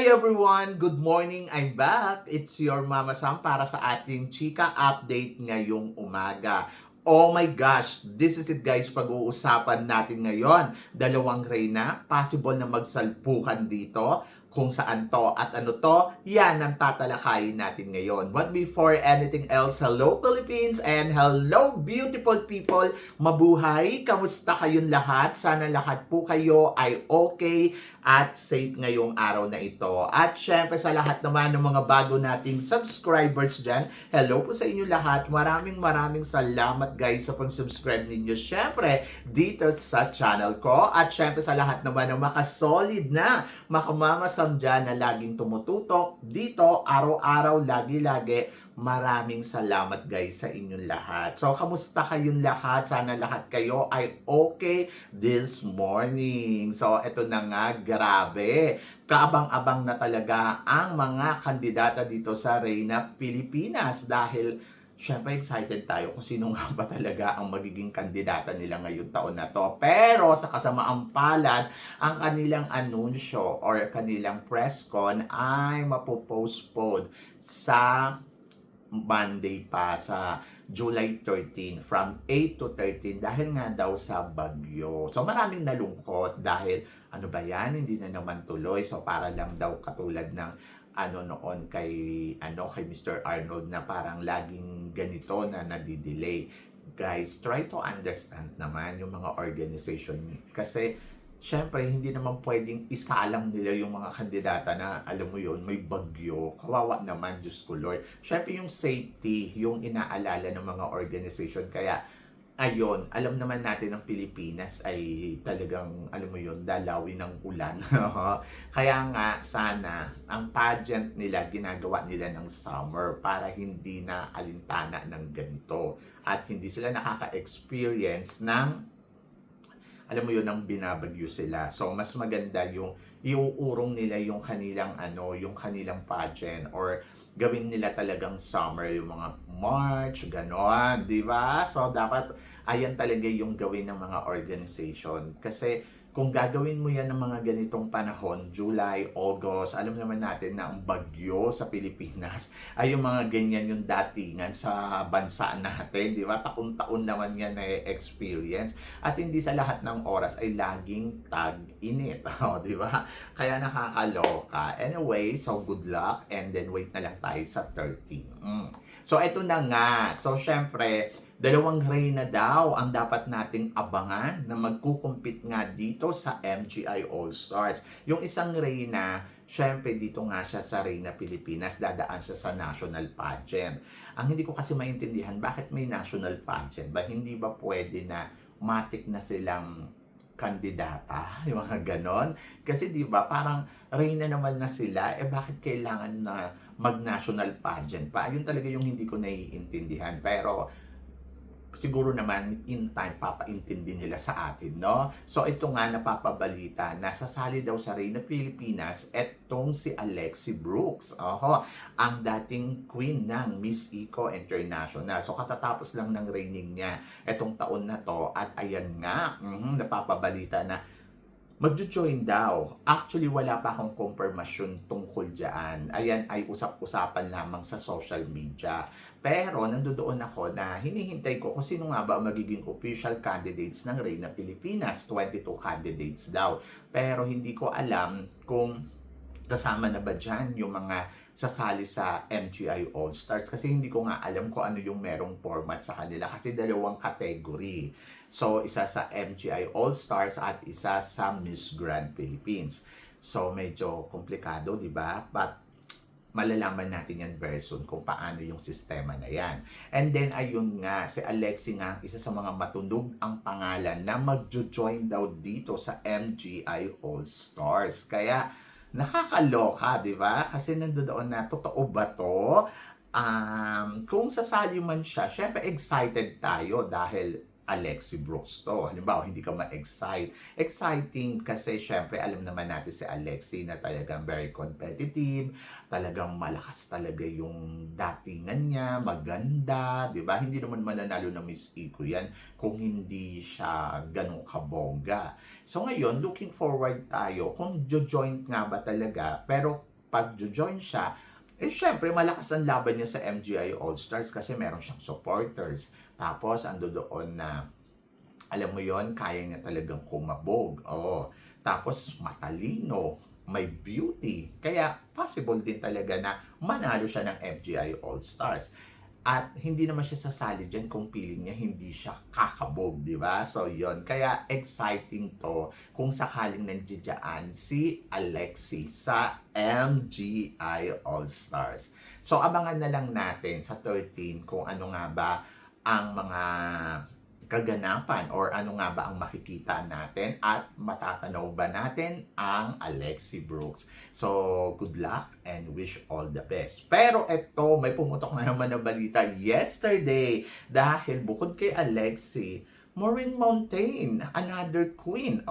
Hi everyone! Good morning! I'm back! It's your Mama Sam para sa ating chika update ngayong umaga. Oh my gosh! This is it guys, pag-uusapan natin ngayon. Dalawang reyna, possible na magsalpukan dito. Kung saan to at ano to, yan ang tatalakayin natin ngayon. But before anything else, hello Philippines and hello beautiful people! Mabuhay! Kamusta kayong lahat? Sana lahat po kayo ay okay at safe ngayong araw na ito. At syempre sa lahat naman ng mga bago nating subscribers dyan, hello po sa inyo lahat. Maraming salamat guys sa pag-subscribe ninyo syempre dito sa channel ko. At syempre sa lahat naman ng makasolid na makamamasam dyan na laging tumututok dito araw-araw, lagi-lagi. Maraming salamat guys sa inyong lahat. So, kamusta kayong lahat? Sana lahat kayo ay okay this morning. So, eto na nga, grabe. Kaabang-abang na talaga ang mga kandidata dito sa Reyna Pilipinas dahil syempre excited tayo kung sino nga ba talaga ang magiging kandidata nila ngayong taon na to. Pero sa kasamaang palad, ang kanilang anunsyo or kanilang press con ay mapopostpone sa Monday pa sa July 13 from 8 to 13 dahil nga daw sa bagyo. So maraming nalungkot dahil ano ba yan, hindi na naman tuloy. So para lang daw katulad ng noon kay Mr. Arnold na parang laging ganito na nadidelay. Guys, try to understand naman yung mga organization kasi syempre, hindi naman pwedeng isalang nila yung mga kandidata na, alam mo yun, may bagyo. Kawawa naman, Diyos ko Lord. Syempre, yung safety, yung inaalala ng mga organization. Kaya, ayun, alam naman natin ang Pilipinas ay talagang, alam mo yun, dalawin ng ulan. Kaya nga, sana, ang pageant nila, ginagawa nila ng summer para hindi na alintana ng ganito. At hindi sila nakaka-experience ng alam mo yun, ang binabagyo sila. So, mas maganda yung iuurong nila yung kanilang yung kanilang pageant or gawin nila talagang summer, yung mga March, ganon, di ba? So, dapat ayan talaga yung gawin ng mga organization. Kasi kung gagawin mo yan ng mga ganitong panahon, July, August, alam naman natin na ang bagyo sa Pilipinas ay yung mga ganyan yung datingan sa bansa natin, di ba? Taon-taon naman yan na experience at hindi sa lahat ng oras ay laging tag-init, di ba? Kaya nakakaloka. Anyway, so good luck and then wait na lang tayo sa 13. So, eto na nga. So, syempre, dalawang reyna daw ang dapat nating abangan na magkukumpit nga dito sa MGI All-Stars. Yung isang reyna, syempre dito nga siya sa Reyna Pilipinas, dadaan siya sa national pageant. Ang hindi ko kasi maintindihan, bakit may national pageant? Ba hindi ba pwede na matik na silang kandidata? Yung mga ganon. Kasi di ba parang reyna naman na sila, bakit kailangan na mag-national pageant pa? Yun talaga yung hindi ko naiintindihan. Pero siguro naman in time papaintindi nila sa atin, no? So ito nga napapabalita na sasali daw sa Reyna Pilipinas etong si Alexi Brooks. Ang dating queen ng Miss Eco International. So katatapos lang ng reigning niya etong taon na to at ayan nga, napapabalita na magjo-join daw. Actually, wala pa akong confirmation tungkol dyan. Ayan ay usap-usapan lamang sa social media. Pero nandoon ako na hinihintay ko kung sino nga ba ang magiging official candidates ng Reyna Pilipinas. 22 candidates daw. Pero hindi ko alam kung kasama na ba dyan yung mga sasali sa MGI All-Stars kasi hindi ko nga alam kung ano yung merong format sa kanila kasi dalawang category. So, isa sa MGI All-Stars at isa sa Miss Grand Philippines. So, medyo komplikado, di ba? But malalaman natin yan very soon kung paano yung sistema na yan. And then, ayun nga, si Alexi nga, isa sa mga matunog ang pangalan na magjo-join daw dito sa MGI All-Stars. Kaya, nakakaloka, di ba? Kasi nandoon na, totoo ba to? Kung sasali man siya, syempre excited tayo dahil Alexi Brooks to. Halimbawa, hindi ka ma-excite. Exciting kasi syempre alam naman natin si Alexi na talagang very competitive, talagang malakas talaga yung datingan niya, maganda, di ba? Hindi naman mananalo ng Miss Eco yan kung hindi siya ganun kabongga. So ngayon, looking forward tayo kung jo-join nga ba talaga, pero pag-join siya, eh syempre malakas ang laban niya sa MGI All-Stars kasi meron siyang supporters. Tapos ando doon na, alam mo yon, kaya niya talagang kumabog. Oo. Tapos matalino, may beauty. Kaya possible din talaga na manalo siya ng MGI All-Stars. At hindi naman siya sasali dyan kung piling niya hindi siya kakabog, di ba? So, yon. Kaya exciting to kung sakaling nandiyan si Alexi sa MGI All-Stars. So, abangan na lang natin sa 13 kung ano nga ba ang mga kaganapan or ano nga ba ang makikita natin at matatanaw ba natin ang Alexi Brooks. So, good luck and wish all the best. Pero eto, may pumutok na naman na balita yesterday dahil bukod kay Alexi, Maureen Mountain, another queen,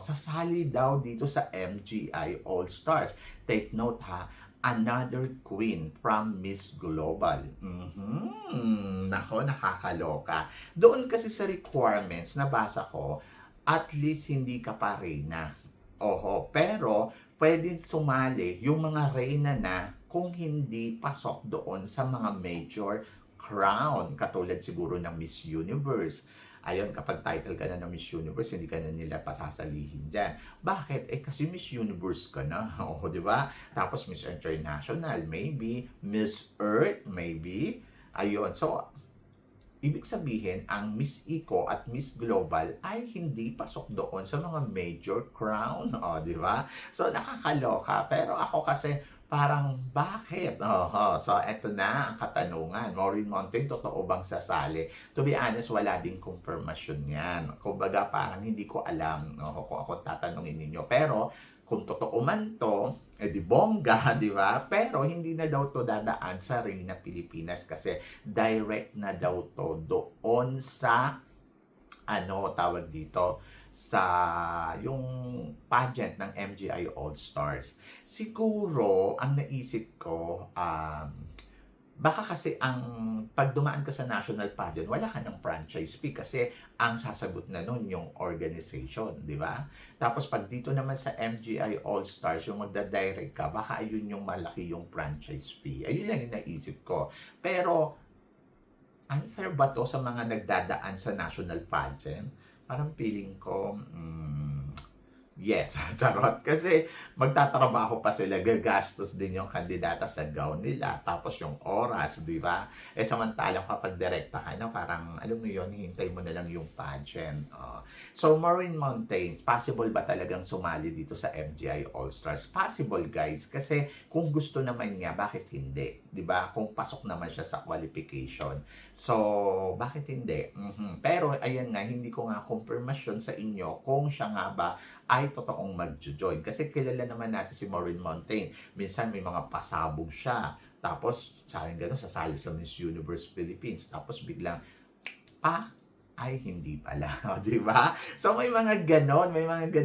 sasali daw dito sa MGI All-Stars. Take note ha, another queen from Miss Global. Nako, nakakaloka. Doon kasi sa requirements, nabasa ko, at least hindi ka pa reyna. Pero pwede sumali yung mga reyna na kung hindi pasok doon sa mga major crown. Katulad siguro ng Miss Universe. Ayun, kapag title ka na ng Miss Universe, hindi ka na nila pasasalihin dyan. Bakit? Kasi Miss Universe ka na. Di ba? Tapos Miss International, maybe. Miss Earth, maybe. Ayun. So, ibig sabihin, ang Miss Eco at Miss Global ay hindi pasok doon sa mga major crown. Di ba? So, nakakaloka. Pero ako kasi, parang bakit? So, eto na ang katanungan. Maureen Mountain, totoo bang sasali? To be honest, wala ding confirmation yan. Kumbaga, parang hindi ko alam kung ako tatanungin ninyo. Pero, kung totoo man to, di bongga, di ba? Pero, hindi na daw to dadaan sa ring na Pilipinas kasi direct na daw to doon sa, tawag dito, sa yung pageant ng MGI All-Stars. Siguro, ang naisip ko, baka kasi ang pag dumaan ka sa national pageant, wala ka ng franchise fee kasi ang sasagot na nun yung organization, di ba? Tapos pag dito naman sa MGI All-Stars, yung magda-direct ka, baka ayun yung malaki yung franchise fee. Ayun lang yung naisip ko. Pero, unfair ba to sa mga nagdadaan sa national pageant? Parang feeling ko, yes, charot. Kasi magtatrabaho pa sila, gagastos din yung kandidata sa gown nila, tapos yung oras, di ba? Samantalang kapag direkta ka na, parang, alam mo yun, hintay mo na lang yung pageant. So, Maureen Mountain, possible ba talagang sumali dito sa MGI All-Stars? Possible, guys, kasi kung gusto naman niya, bakit hindi? Di ba? Kung pasok naman siya sa qualification. So, bakit hindi? Pero, ayan nga, hindi ko nga confirmation sa inyo kung siya nga ba ay totoong mag-join. Kasi kilala naman natin si Maureen Mountain. Minsan may mga pasabog siya. Tapos, sa akin gano'n, sasali sa Miss Universe Philippines. Tapos biglang, ay hindi pala, di ba? So may mga ganon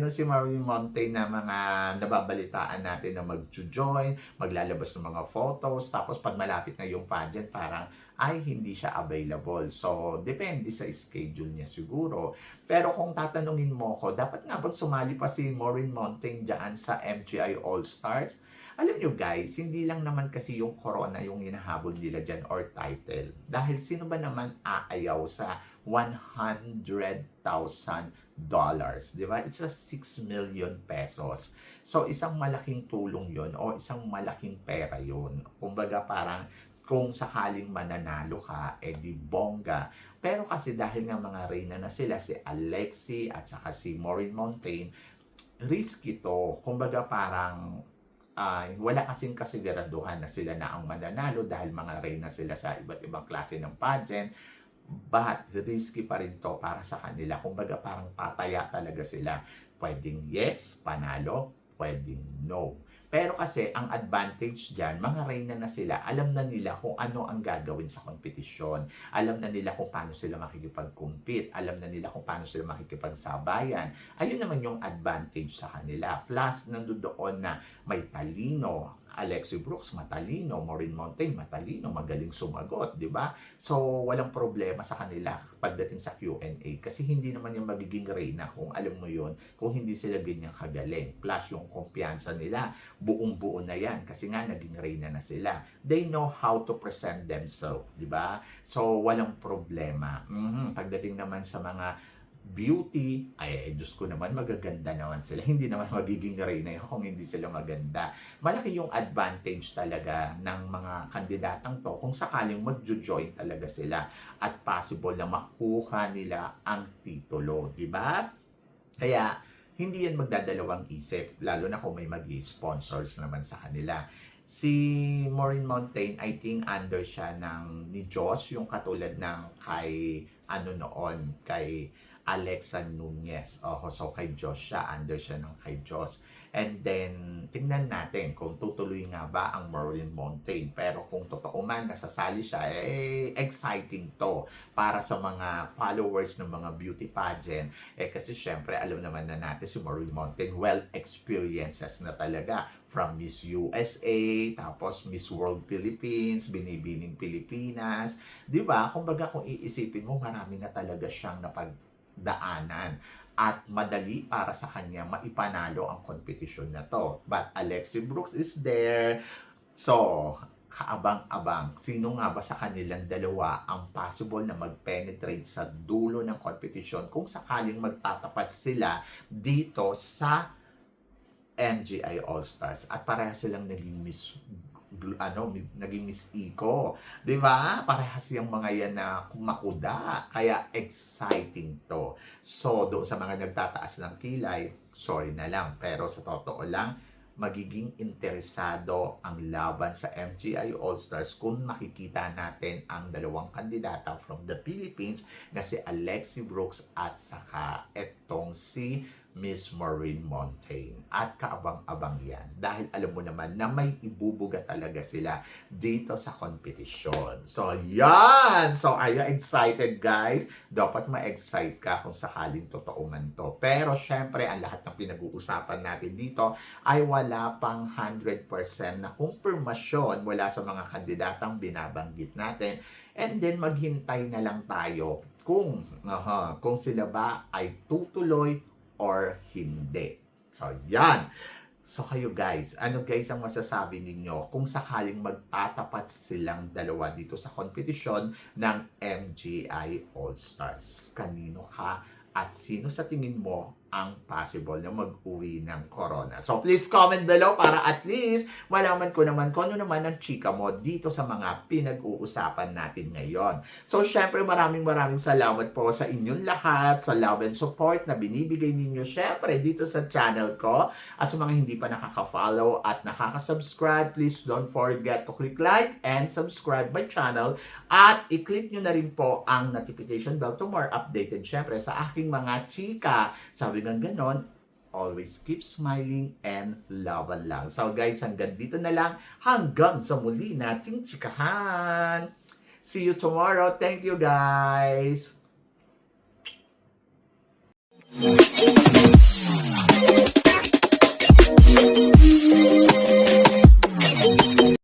si Maureen Mountain na mga nababalitaan natin na mag-join, maglalabas ng mga photos, tapos pag malapit na yung pageant, parang ay hindi siya available. So, depende sa schedule niya siguro. Pero kung tatanungin mo ko, dapat nga ba sumali pa si Maureen Mountain dyan sa MGI All-Stars? Alam nyo guys, hindi lang naman kasi yung corona yung hinahabol nila dyan or title. Dahil sino ba naman aayaw sa $100,000, di ba? It's a 6 million pesos. So, isang malaking tulong yon o isang malaking pera yon. Kumbaga parang kung sakaling mananalo ka, di bongga. Pero kasi dahil nga mga reyna na sila, si Alexi at saka si Maureen Mountain, risky to. Kumbaga parang wala kasing kasiguraduhan na sila na ang mananalo dahil mga reyna sila sa iba't ibang klase ng pageant. But risky pa rin to para sa kanila. Kumbaga parang pataya talaga sila. Pwedeng yes, panalo, pwedeng no. Pero kasi ang advantage dyan, mga reyna na sila, alam na nila kung ano ang gagawin sa kompetisyon. Alam na nila kung paano sila makikipag-compete. Alam na nila kung paano sila makikipagsabayan. Ayun naman yung advantage sa kanila. Plus, nandoon na may talino, Alexi Brooks, matalino. Maureen Montaigne, matalino. Magaling sumagot, di ba? So, walang problema sa kanila pagdating sa Q&A. Kasi hindi naman yung magiging reyna kung alam mo yon kung hindi sila ganyan kagaling. Plus, yung kumpiyansa nila, buong-buo na yan. Kasi nga, naging reyna na sila. They know how to present themselves, di ba? So, walang problema. Pagdating naman sa mga beauty, ay Diyos ko naman, magaganda naman sila. Hindi naman magiging reyna yun kung hindi sila maganda. Malaki yung advantage talaga ng mga kandidatang to kung sakaling magjo-join talaga sila at possible na makuha nila ang titulo, di ba? Kaya, hindi yan magdadalawang isip, lalo na kung may mag-sponsors naman sa kanila. Si Maureen Montaigne, I think under siya ni Joss, yung katulad ng kay kay Alexa Nunez. So kay Joss siya, under siya ng kay Joss. And then, tingnan natin kung tutuloy nga ba ang Maureen Montaigne. Pero kung totoo man, nasasali siya, exciting to para sa mga followers ng mga beauty pageant. Kasi syempre, alam naman na natin si Maureen Montaigne, experiences na talaga. From Miss USA, tapos Miss World Philippines, Binibining Pilipinas. Di ba? Kumbaga kung iisipin mo, marami na talaga siyang napagdaanan at madali para sa kanya maipanalo ang kompetisyon na to. But Alexi Brooks is there. So, kaabang-abang, sino nga ba sa kanilang dalawa ang possible na mag-penetrate sa dulo ng kompetisyon kung sakaling magtatapat sila dito sa MGI All-Stars at parehas silang naging naging Miss Eco. 'Di ba? Parehas yung mga yan na makuda. Kaya exciting to. So, doon sa mga nagtataas ng kilay, sorry na lang. Pero sa totoo lang, magiging interesado ang laban sa MGI All-Stars kung makikita natin ang dalawang kandidata from the Philippines na si Alexi Brooks at saka etong si Miss Maureen Montaigne. At kaabang-abang yan. Dahil alam mo naman na may ibubuga talaga sila dito sa competition. So, yan! So, are you excited, guys? Dapat ma-excite ka kung sakaling totoo man to. Pero, syempre, ang lahat ng pinag-uusapan natin dito ay wala pang 100% na kumpirmasyon mula sa mga kandidatang binabanggit natin. And then, maghintay na lang tayo kung sila ba ay tutuloy or hindi. So, yan. So, kayo guys, ano guys ang masasabi ninyo kung sakaling magtatapat silang dalawa dito sa kompetisyon ng MGI All-Stars? Kanino ka at sino sa tingin mo ang possible na mag-uwi ng corona? So, please comment below para at least malaman ko naman kung ano naman ang chika mo dito sa mga pinag-uusapan natin ngayon. So, syempre maraming salamat po sa inyong lahat, sa love and support na binibigay ninyo syempre dito sa channel ko. At sa mga hindi pa nakaka-follow at nakaka-subscribe, please don't forget to click like and subscribe my channel. At i-click nyo na rin po ang notification bell to more updated syempre sa aking mga chika. Sabi ng ganon, always keep smiling and laban lang. So guys, hanggang dito na lang. Hanggang sa muli nating chikahan. See you tomorrow. Thank you guys.